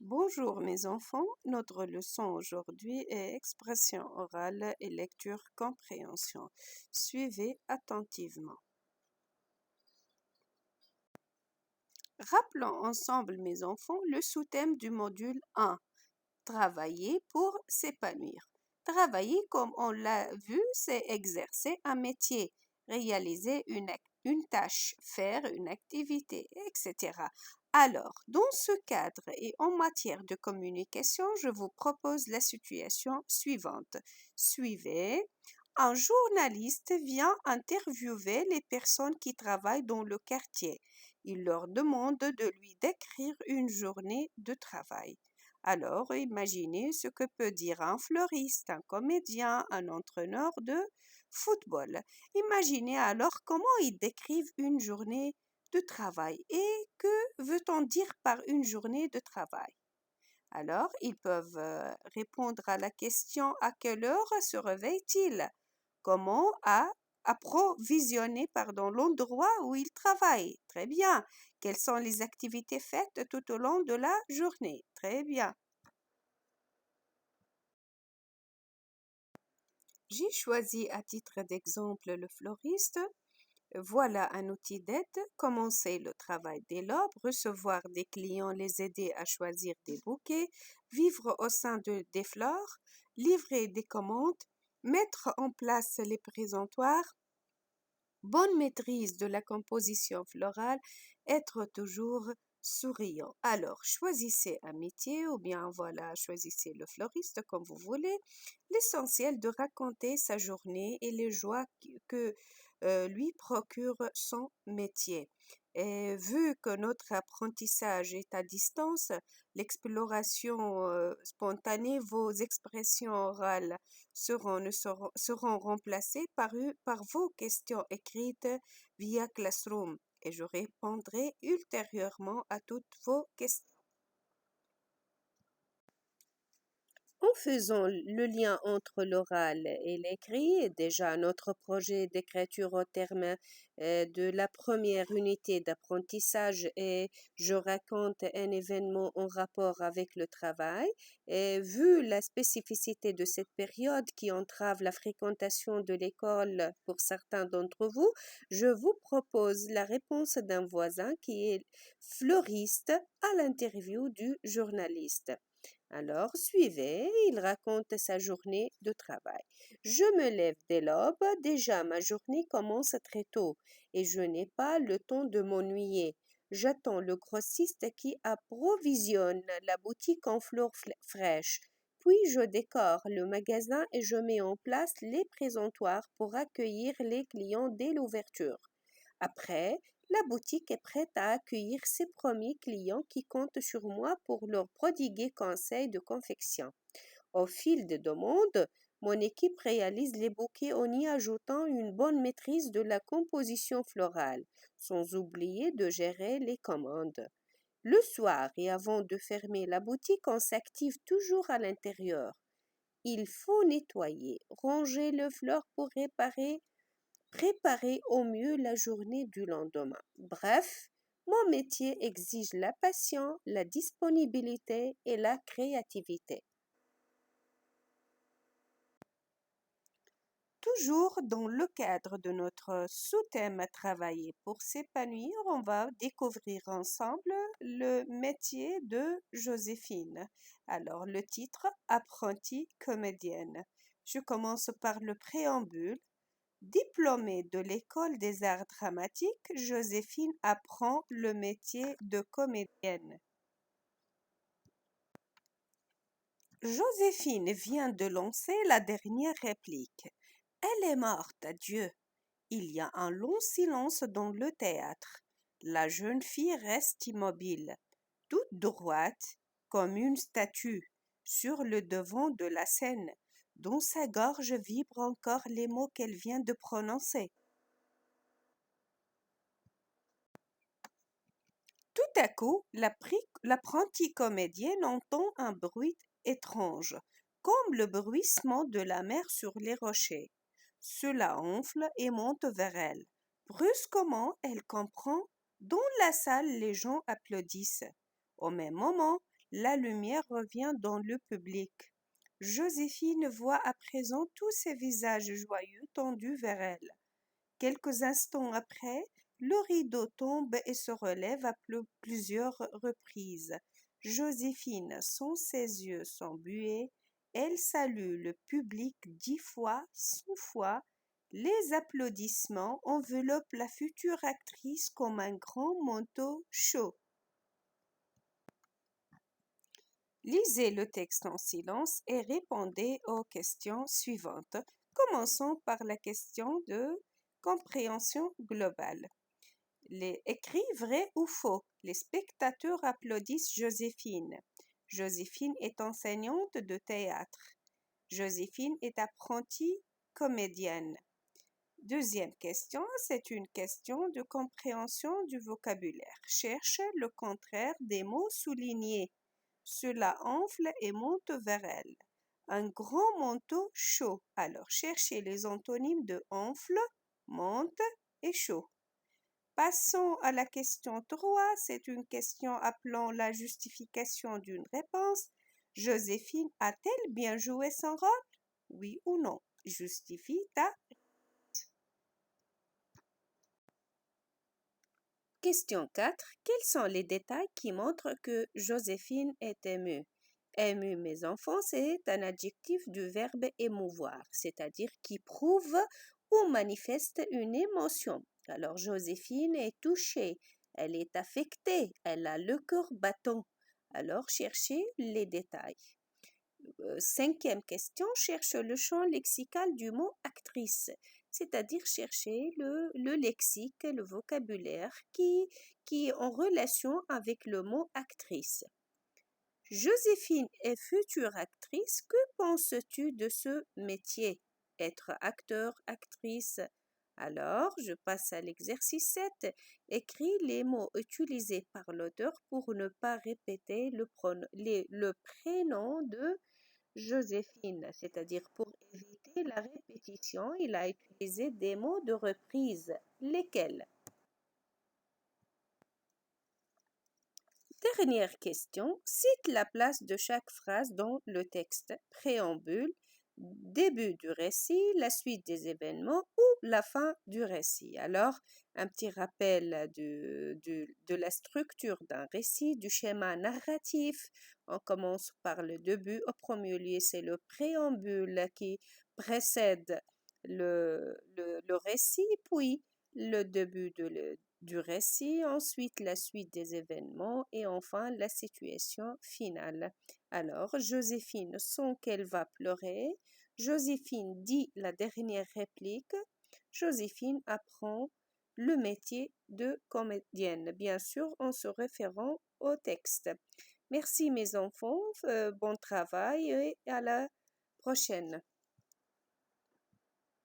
Bonjour mes enfants, notre leçon aujourd'hui est expression orale et lecture compréhension. Suivez attentivement. Rappelons ensemble mes enfants le sous-thème du module 1. Travailler pour s'épanouir. Travailler, comme on l'a vu, c'est exercer un métier, réaliser une tâche, faire une activité, etc. Alors, dans ce cadre et en matière de communication, je vous propose la situation suivante. Suivez. Un journaliste vient interviewer les personnes qui travaillent dans le quartier. Il leur demande de lui décrire une journée de travail. Alors, imaginez ce que peut dire un fleuriste, un comédien, un entraîneur de football. Imaginez alors comment ils décrivent une journée de travail et que veut-on dire par une journée de travail? Alors, ils peuvent répondre à la question à quelle heure se réveille-t-il? Comment approvisionner l'endroit où il travaille? Très bien. Quelles sont les activités faites tout au long de la journée? Très bien. J'ai choisi à titre d'exemple le fleuriste. Voilà un outil d'aide. Commencer le travail dès l'aube, recevoir des clients, les aider à choisir des bouquets, vivre au sein des fleurs, livrer des commandes, mettre en place les présentoirs, bonne maîtrise de la composition florale, être toujours souriant. Alors, choisissez un métier ou bien voilà, choisissez le fleuriste comme vous voulez. L'essentiel de raconter sa journée et les joies que lui procure son métier. Et vu que notre apprentissage est à distance, l'exploration spontanée, vos expressions orales seront remplacées par vos questions écrites via Classroom et je répondrai ultérieurement à toutes vos questions. En faisant le lien entre l'oral et l'écrit, déjà notre projet d'écriture au terme de la première unité d'apprentissage et je raconte un événement en rapport avec le travail. Et vu la spécificité de cette période qui entrave la fréquentation de l'école pour certains d'entre vous, je vous propose la réponse d'un voisin qui est fleuriste à l'interview du journaliste. Alors, suivez, il raconte sa journée de travail. Je me lève dès l'aube, déjà ma journée commence très tôt et je n'ai pas le temps de m'ennuyer. J'attends le grossiste qui approvisionne la boutique en fleurs fraîches. Puis je décore le magasin et je mets en place les présentoirs pour accueillir les clients dès l'ouverture. Après, la boutique est prête à accueillir ses premiers clients qui comptent sur moi pour leur prodiguer conseils de confection. Au fil des demandes, mon équipe réalise les bouquets en y ajoutant une bonne maîtrise de la composition florale, sans oublier de gérer les commandes. Le soir et avant de fermer la boutique, on s'active toujours à l'intérieur. Il faut nettoyer, ranger les fleurs pour préparer au mieux la journée du lendemain. Bref, mon métier exige la patience, la disponibilité et la créativité. Toujours dans le cadre de notre sous-thème à travailler pour s'épanouir, on va découvrir ensemble le métier de Joséphine. Alors, le titre, apprentie comédienne. Je commence par le préambule. Diplômée de l'École des arts dramatiques, Joséphine apprend le métier de comédienne. Joséphine vient de lancer la dernière réplique. Elle est morte, adieu. Il y a un long silence dans le théâtre. La jeune fille reste immobile, toute droite, comme une statue, sur le devant de la scène. Dans sa gorge vibrent encore les mots qu'elle vient de prononcer. Tout à coup, l'apprentie comédienne entend un bruit étrange, comme le bruissement de la mer sur les rochers. Cela enfle et monte vers elle. Brusquement, elle comprend. Dans la salle, les gens applaudissent. Au même moment, La lumière revient dans le public. Joséphine voit à présent tous ces visages joyeux tendus vers elle. Quelques instants après, le rideau tombe et se relève à plusieurs reprises. Joséphine, sans ses yeux sont bués, elle salue le public 10 fois, 100 fois. Les applaudissements enveloppent la future actrice comme un grand manteau chaud. Lisez le texte en silence et répondez aux questions suivantes. Commençons par la question de compréhension globale. Les écrits vrai ou faux. Les spectateurs applaudissent Joséphine. Joséphine est enseignante de théâtre. Joséphine est apprentie comédienne. Deuxième question, c'est une question de compréhension du vocabulaire. Cherche le contraire des mots soulignés. Cela enfle et monte vers elle. Un grand manteau chaud. Alors cherchez les antonymes de enfle, monte et chaud. Passons à la question 3. C'est une question appelant la justification d'une réponse. Joséphine a-t-elle bien joué son rôle? Oui ou non? Justifie ta. Question 4. Quels sont les détails qui montrent que Joséphine est émue? Émue, mes enfants, c'est un adjectif du verbe émouvoir, c'est-à-dire qui prouve ou manifeste une émotion. Alors Joséphine est touchée, elle est affectée, elle a le cœur battant. Alors cherchez les détails. Cinquième question, cherche le champ lexical du mot actrice, c'est-à-dire chercher le lexique, le vocabulaire qui est en relation avec le mot actrice. Joséphine est future actrice. Que penses-tu de ce métier? Être acteur, actrice. Alors, je passe à l'exercice 7. Écris les mots utilisés par l'auteur pour ne pas répéter le prénom de Joséphine, c'est-à-dire pour éviter la répétition, il a utilisé des mots de reprise. Lesquels? Dernière question, cite la place de chaque phrase dans le texte. Préambule, début du récit, la suite des événements ou la fin du récit. Alors, un petit rappel de la structure d'un récit, du schéma narratif. On commence par le début. Au premier lieu, c'est le préambule qui précède le récit, puis le début du récit, ensuite la suite des événements et enfin la situation finale. Alors, Joséphine sent qu'elle va pleurer. Joséphine dit la dernière réplique. Joséphine apprend le métier de comédienne, bien sûr en se référant au texte. Merci mes enfants, bon travail et à la prochaine.